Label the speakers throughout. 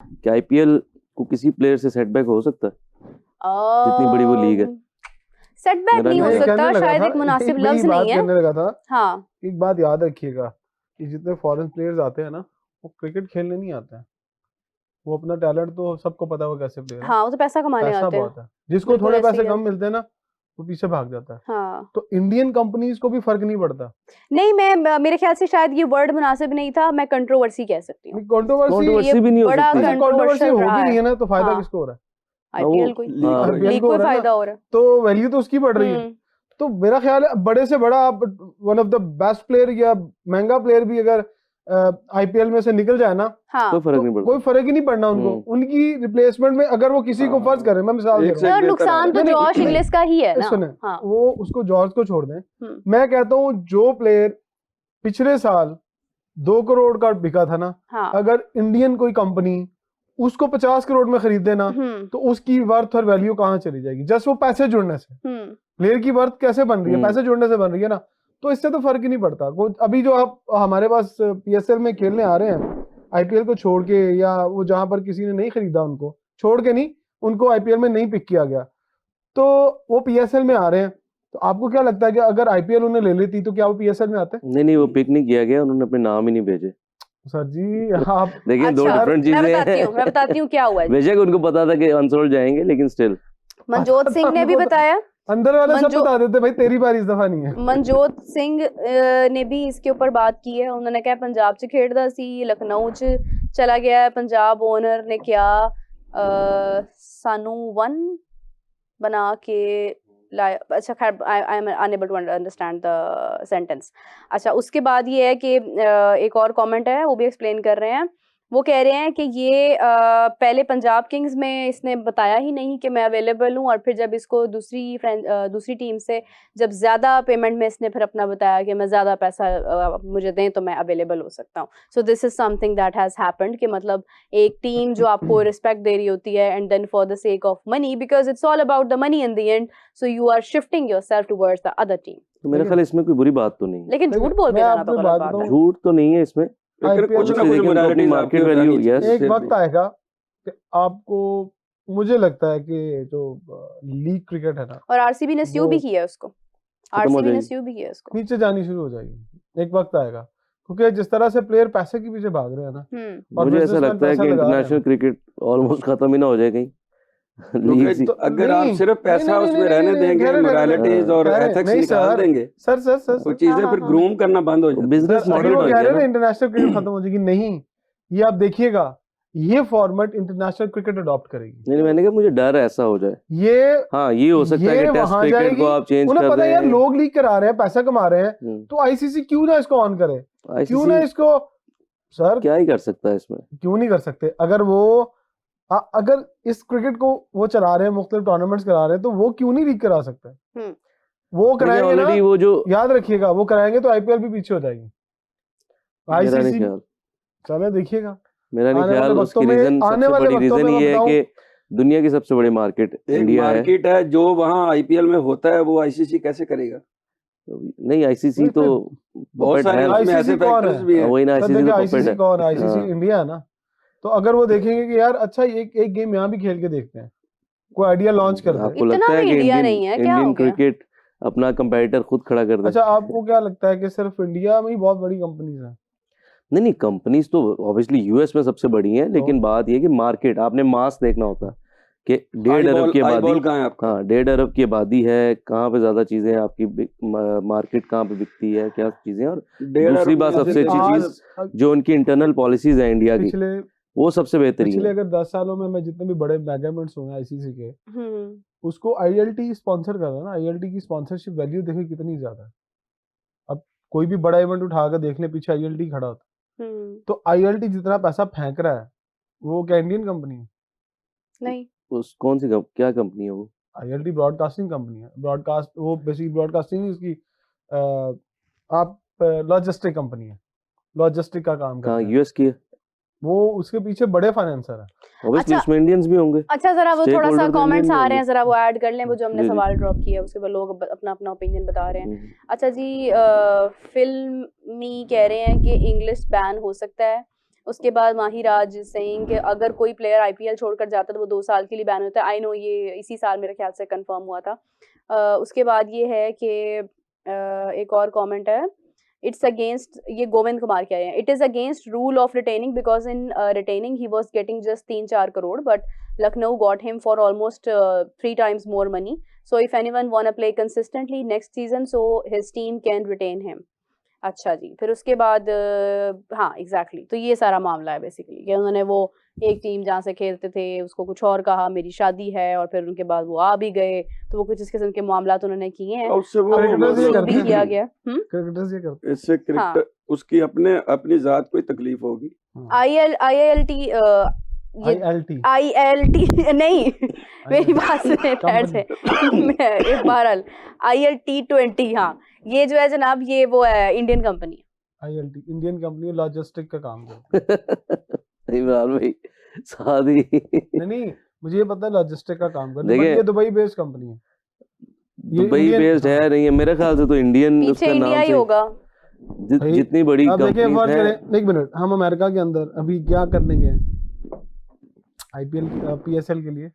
Speaker 1: क्या आईपीएल को किसी प्लेयर से सेटबैक हो सकता है जितनी बड़ी वो लीग है?
Speaker 2: सेटबैक
Speaker 1: मेरा
Speaker 2: नहीं हो
Speaker 1: नहीं,
Speaker 2: सकता, शायद एक मुनासिब लफ्ज नहीं है।
Speaker 3: कहने लगा था,
Speaker 2: हाँ,
Speaker 3: एक बात याद रखिएगा कि जितने फॉरेन प्लेयर्स आते हैं ना, वो क्रिकेट खेलने नहीं आते हैं। वो अपना टैलेंट तो सबको पता है वो कैसे प्लेयर है।
Speaker 2: हाँ, वो तो पैसा कमाने
Speaker 3: पैसा
Speaker 2: आते हैं।
Speaker 3: बहुत है, जिसको
Speaker 2: बिल्कुल
Speaker 3: थोड़े
Speaker 2: ऐसे
Speaker 3: पैसे
Speaker 2: ही है।
Speaker 3: कम मिलते हैं ना, वो पीछे भाग जाता है।
Speaker 2: हाँ,
Speaker 3: तो इंडियन कंपनीज को भी फर्क नहीं पड़ता।
Speaker 2: नहीं, मेरे ख्याल से शायद ये वर्ड मुनासिब नहीं था, मैं कंट्रोवर्सी कह सकती हूँ।
Speaker 1: कंट्रोवर्सी भी नहीं हो
Speaker 2: बड़ा
Speaker 1: सकती।
Speaker 3: कंट्रोवर्सी हो
Speaker 2: controversial
Speaker 3: भी
Speaker 2: रहा
Speaker 3: नहीं है ना, तो फायदा
Speaker 2: हाँ।
Speaker 3: किसको हो रहा है?
Speaker 2: आईपीएल कोई
Speaker 3: IPL
Speaker 2: लीग
Speaker 3: को
Speaker 2: को
Speaker 3: हो रहा है
Speaker 2: फायदा
Speaker 3: ना,
Speaker 2: हो रहा है।
Speaker 3: तो वैल्यू तो उसकी बढ़ रही है। तो मेरा ख्याल है बड़े से बड़ा आप one of the best player या महंगा प्लेयर भी अगर आईपीएल में से निकल जाए ना,
Speaker 2: हाँ,
Speaker 1: कोई फर्क नहीं पड़ता।
Speaker 3: कोई फर्क ही नहीं पड़ना उनको। उनकी रिप्लेसमेंट में अगर वो किसी को फर्ज करें, मैं मिसाल दे रहा हूँ,
Speaker 2: तो नुकसान तो
Speaker 3: नहीं,
Speaker 2: जॉश इंग्लिश का ही है ना।
Speaker 3: सुने,
Speaker 2: हाँ,
Speaker 3: वो उसको जॉर्ज को छोड़ दें। मैं कहता हूँ जो प्लेयर पिछले साल 2 करोड़ का बिका था ना,
Speaker 2: हाँ,
Speaker 3: अगर इंडियन कोई कंपनी उसको 50 करोड़ में खरीद देना, तो उसकी वर्थ और वैल्यू कहाँ चली जाएगी? जस्ट वो पैसे जुड़ने से। प्लेयर की वर्थ कैसे बन रही है? पैसे जुड़ने से बन रही है ना। तो इससे तो फर्क ही नहीं पड़ता। अभी जो आप हमारे पास पीएसएल में खेलने आ रहे हैं आईपीएल को छोड़ के, या वो जहां पर किसी ने नहीं खरीदा, उनको छोड़ के नहीं, उनको आईपीएल में नहीं पिक किया गया, तो वो पीएसएल में आ रहे हैं। तो आपको क्या लगता है कि अगर आईपीएल उन्हें ले लेती तो क्या वो पीएसएल में आते?
Speaker 1: नहीं, वो पिक नहीं किया गया, उन्होंने अपने नाम ही नहीं भेजे।
Speaker 3: सर जी, आप
Speaker 1: देखिए, दो डिफरेंट चीजें हैं।
Speaker 2: मैं बताती हूँ क्या हुआ है।
Speaker 1: बेशक उनको पता था कि अनसोल्ड जाएंगे, लेकिन स्टिल
Speaker 2: मनजोत सिंह ने भी बताया,
Speaker 3: अंदर वाले सब बता देते भाई तेरी बारी इस दफा नहीं है।
Speaker 2: मनजोत सिंह ने भी इसके ऊपर बात की है। उन्होंने कहा पंजाब च खेड़दा सी, लखनऊ च चला गया है, पंजाब ओनर ने क्या सानू वन बना के लाया। अच्छा खैर, I am unable to understand the sentence. अच्छा, उसके बाद ये है कि एक और कमेंट है, वो भी एक्सप्लेन कर रहे हैं। वो कह रहे हैं कि ये पहले पंजाब किंग्स में इसने बताया ही नहीं कि मैं अवेलेबल हूँ, और फिर जब इसको दूसरी टीम से जब ज़्यादा पेमेंट में इसने फिर अपना बताया कि मैं ज़्यादा पैसा मुझे दें तो मैं अवेलेबल हो सकता हूँ। So this is something that has happened कि मतलब एक टीम जो आपको रिस्पेक्ट दे रही होती है, and then for the sake of money, because it's all about the money in the end, so you are shifting yourself towards the other team.
Speaker 1: तो मेरे ख्याल इसमें कोई बुरी बात तो नहीं है।
Speaker 2: लेकिन झूठ बोल के जाना तो गलत बात है।
Speaker 1: झूठ तो नहीं है इसमें,
Speaker 3: कुछ ना कुछ
Speaker 1: मार्केट वैल्यू। यस,
Speaker 3: एक वक्त आएगा कि आपको, मुझे लगता है कि जो लीग क्रिकेट है ना,
Speaker 2: और आरसीबी ने स्यू भी किया है उसको, आरसीबी ने स्यू भी किया है उसको,
Speaker 3: नीचे जानी शुरू हो जाएगी। एक वक्त आएगा, क्योंकि जिस तरह से प्लेयर पैसे के पीछे भाग रहे हैं ना,
Speaker 1: मुझे ऐसा लगता है कि इंटरनेशनल क्रिकेट ऑलमोस्ट खत्म ही ना हो जाए कहीं।
Speaker 4: तो अगर आप सिर्फ पैसा उसमें रहने देंगे, मोरालिटीज और एथिक्स निकाल देंगे,
Speaker 3: सर
Speaker 4: वो चीजें फिर ग्रूम करना बंद हो जाएगी।
Speaker 1: बिजनेस मॉडल
Speaker 3: कह रहे हैं ना इंटरनेशनल क्रिकेट खत्म हो जाएगी। नहीं, ये आप देखिएगा, ये फॉर्मेट इंटरनेशनल क्रिकेट अडॉप्ट करेगी।
Speaker 1: नहीं, मैंने कहा मुझे डर ऐसा हो जाए।
Speaker 3: ये
Speaker 1: हो सकता है कि टेस्ट क्रिकेट को आप चेंज कर दें।
Speaker 3: पता है यार, लोग लीग करा रहे हैं, पैसा कमा रहे हैं, तो आईसीसी क्यों ना इसको ऑन करे? क्यों ना इसको, सर
Speaker 1: क्या ही कर सकता है इसमें?
Speaker 3: क्यों नहीं कर सकते? अगर इस क्रिकेट को वो चला रहे हैं, मुख्तलिफ टूर्नामेंट्स करा रहे हैं, तो वो क्यों नहीं लीग करा सकते? वो कराएंगे ना,
Speaker 1: वो जो
Speaker 3: याद रखिएगा, वो कराएंगे तो आईपीएल भी पीछे हो जाएगी। आईसीसी चले देखिएगा।
Speaker 1: मेरा नहीं ख्याल, उसकी रीजन सबसे बड़ी रीजन ये है कि दुनिया की सबसे बड़ी मार्केट इंडिया
Speaker 4: है। जो वहाँ आईपीएल में होता है वो आईसीसी कैसे करेगा?
Speaker 1: नहीं, आईसीसी तो
Speaker 4: बहुत सारे ऐसे फैक्टर्स भी हैं।
Speaker 1: वही ना,
Speaker 3: आईसीसी कौन? आईसीसी इंडिया है ना। तो अगर वो देखेंगे कि यार अच्छा एक गेम यहाँ भी खेल के देखते हैं, कोई आइडिया लॉन्च करते हैं।
Speaker 1: आपको लगता है कि इंडियन क्रिकेट अपना कंपैरेटर खुद खड़ा कर दे?
Speaker 3: अच्छा, आपको क्या लगता है कि सिर्फ इंडिया में ही बहुत बड़ी कंपनीज हैं?
Speaker 1: नहीं, कंपनीज तो ऑब्वियसली यूएस में सबसे बड़ी हैं, लेकिन बात ये कि मार्केट, आपने मास देखना होता है कि 1.5 अरब की आबादी, हाँ 1.5 अरब की आबादी है, कहाँ पे ज्यादा चीजें आपकी मार्केट कहाँ पे बिकती है, क्या चीजें। और दूसरी बात, सबसे अच्छी चीज जो उनकी इंटरनल पॉलिसीज है इंडिया की, वो सबसे बेहतरीन है।
Speaker 3: पिछले अगर 10 सालों में मैं जितने भी बड़े मेगा इवेंट्स हुए आईसीसी के, उसको आईएलटी स्पॉन्सर कर रहा है ना। आईएलटी की स्पॉन्सरशिप वैल्यू देखिए कितनी ज्यादा है। अब कोई भी बड़ा इवेंट उठाकर देख ले, पीछे आईएलटी खड़ा होता है। तो आईएलटी जितना पैसा फेंक रहा है, वो क्या इंडियन कंपनी है?
Speaker 2: नहीं,
Speaker 1: उस कौन सी क्या कंपनी है वो?
Speaker 3: आईएलटी ब्रॉडकास्टिंग कंपनी है। ब्रॉडकास्ट, वो बेसिकली ब्रॉडकास्टिंग इसकी आप लॉजिस्टिक कंपनी है, लॉजिस्टिक का काम करता है।
Speaker 1: यूएस की है
Speaker 3: वो, उसके पीछे बड़े फाइनेंसर है।
Speaker 1: अच्छा, उसमें इंडियंस भी होंगे।
Speaker 2: अच्छा, जरा वो थोड़ा सा कमेंट्स आ रहे हैं, जरा वो ऐड कर लें, वो जो हमने सवाल ड्रॉप किया उसके बाद लोग अपना अपना ओपिनियन बता रहे हैं। अच्छा जी, फिल्मी कह रहे हैं कि इंग्लिश बैन हो सकता है, उसके बाद माहिराज सिंह कि अगर कोई प्लेयर आईपीएल छोड़कर जाता तो वो 2 साल के लिए बैन होता है। आई नो ये इसी साल मेरे ख्याल से कंफर्म हुआ था। उसके बाद ये है कि एक और कमेंट है, इट्स अगेंस्ट, ये गोविंद कुमार के आए हैं, it is against rule of retaining because in retaining he was getting just 3-4 crore but Lucknow got him for almost 3 times more money. So if anyone wanna play consistently next season, so his team can retain him. अच्छा जी, फिर उसके बाद हाँ exactly तो ये सारा मामला है बेसिकली कि उन्होंने वो एक टीम जहाँ से खेलते थे उसको कुछ और कहा मेरी शादी है और फिर उनके बाद वो आ भी गए, तो वो कुछ इस किस्म के मामला तो उन्होंने किए हैं।
Speaker 4: उससे वो
Speaker 2: भी किया गया
Speaker 3: क्रिकेटर्स ये करते हैं।
Speaker 4: इससे क्रिकेटर उसकी अपनी जात कोई तकलीफ होगी।
Speaker 2: IILT नहीं मेरी बात सुने ठहर से एक बहरहाल ILT20 हाँ ये जो है जनाब ये वो है Indian company
Speaker 3: ILT Indian company logistic का काम करती है।
Speaker 1: इमरान भाई शादी
Speaker 3: नहीं मुझे ये पता है लॉजिस्टिक का काम करती है, ये दुबई बेस्ड कंपनी है।
Speaker 1: दुबई बेस्ड है नहीं है मेरे ख्याल से तो इंडियन उसका नाम
Speaker 2: इंडिया ही होगा।
Speaker 1: जितनी बड़ी कंपनी है।
Speaker 3: एक मिनट, हम अमेरिका के अंदर अभी क्या करने गए IPL PSL के लिए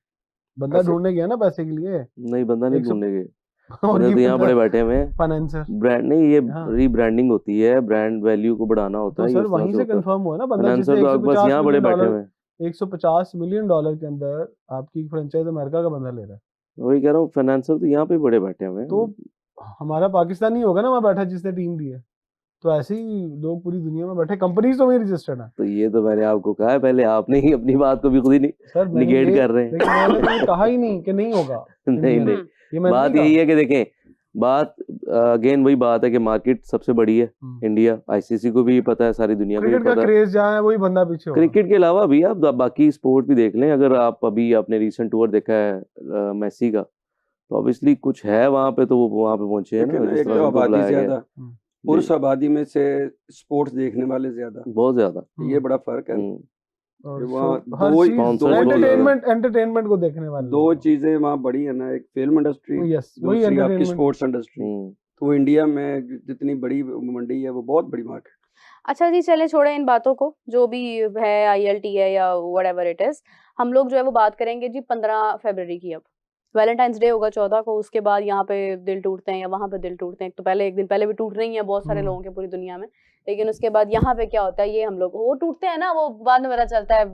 Speaker 3: बंदा ढूंढने गया ना पैसे के लिए। नहीं
Speaker 1: बंदा नहीं ढूंढने गए तो यहाँ बड़े बैठे हुए हैं
Speaker 3: फाइनेंसर
Speaker 1: ब्रांड नहीं ये रीब्रांडिंग होती है, ब्रांड वैल्यू को बढ़ाना होता है।
Speaker 3: सर वहीं से कंफर्म हुआ ना बंदा
Speaker 1: बस यहाँ बड़े बैठे हुए हैं।
Speaker 3: $150 मिलियन के अंदर आपकी फ्रेंचाइज अमेरिका का बंदा ले रहा है।
Speaker 1: वही कह रहा हूँ फाइनेंसर तो यहाँ पे बड़े बैठे हुए हैं।
Speaker 3: तो हमारा पाकिस्तानी होगा ना वहाँ बैठा जिसने टीम दी है, तो ऐसे ही लोग पूरी दुनिया में बैठे, कंपनीज तो मेरी रजिस्टर्ड है।
Speaker 1: तो ये तो मैंने आपको कहा है पहले, आपने ही अपनी बात को भी खुद ही निगेट कर रहे हैं।
Speaker 3: मैंने तो कहा ही नहीं कि नहीं होगा।
Speaker 1: नहीं बात यही है कि देखें बात अगेन वही बात है कि मार्केट सबसे बड़ी है इंडिया, ICC को भी पता है, सारी दुनिया को भी पता है।
Speaker 3: क्रेज जहाँ है वही बंदा पीछे होगा।
Speaker 1: क्रिकेट के अलावा भी आप बाकी स्पोर्ट भी देख लें, अगर आप अभी आपने रीसेंट टूर देखा है मेसी का, तो ऑब्वियसली कुछ है वहाँ पे, तो वो वहाँ पे पहुंचे हैं ना।
Speaker 4: पुरुष आबादी में से स्पोर्ट्स देखने वाले ज्यादा,
Speaker 1: बहुत ज्यादा,
Speaker 4: ये बड़ा फर्क है।
Speaker 3: एंटरटेनमेंट को देखने वाले
Speaker 4: दो चीजें वहाँ बड़ी है ना, एक फिल्म इंडस्ट्री, दूसरी आपकी स्पोर्ट्स इंडस्ट्री। तो इंडिया में जितनी बड़ी मंडी है वो बहुत बड़ी मार्केट।
Speaker 2: अच्छा जी चले छोड़े इन बातों को, जो भी है ILT है या व्हाटएवर इट इज, हम लोग जो है वो बात करेंगे जी 15 फरवरी की। अब वैलेंटाइंस डे होगा 14 को, उसके बाद यहाँ पे दिल टूटते हैं या वहाँ पे दिल टूटते हैं। तो पहले एक दिन पहले भी टूट रही हैं बहुत सारे लोगों के पूरी दुनिया में, लेकिन उसके बाद यहाँ पे क्या होता है, ये हम लोग वो टूटते हैं ना, वो बाद में पता चलता है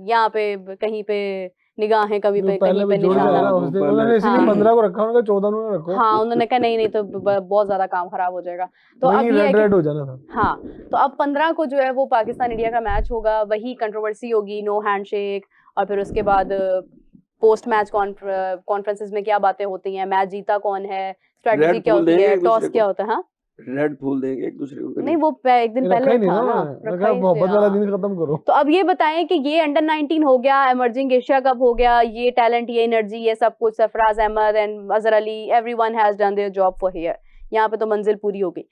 Speaker 2: यहाँ पे कहीं पे निगाहें कभी पे कहीं पे निशाना।
Speaker 3: उन्होंने इसलिए 15 को रखा, उन्होंने 14 को रखो।
Speaker 2: हाँ उन्होंने कहा नहीं तो बहुत ज्यादा काम खराब हो जाएगा, तो अब ये
Speaker 3: रेड हो जाना था।
Speaker 2: हाँ तो अब 15 को जो है वो पाकिस्तान इंडिया का मैच होगा, वही कंट्रोवर्सी होगी, नो हैंडशेक, और फिर उसके बाद पोस्ट मैच कॉन्फ्रेंसेस में क्या बातें होती हैं, मैच जीता कौन है, स्ट्रेटजी क्या होती है, टॉस क्या होता है। हाँ
Speaker 4: रेड फूल देंगे एक दूसरे को,
Speaker 2: नहीं वो एक दिन पहले था ना,
Speaker 3: बहुत वाला दिन खत्म करो।
Speaker 2: तो अब ये बताएं कि ये अंडर 19 हो गया, इमर्जिंग एशिया कप हो गया, ये टैलेंट, ये एनर्जी, ये सब कुछ, Sarfaraz Ahmed and Azhar Ali, everyone has done their job for here, यहाँ पे तो मंजिल पूरी हो गई।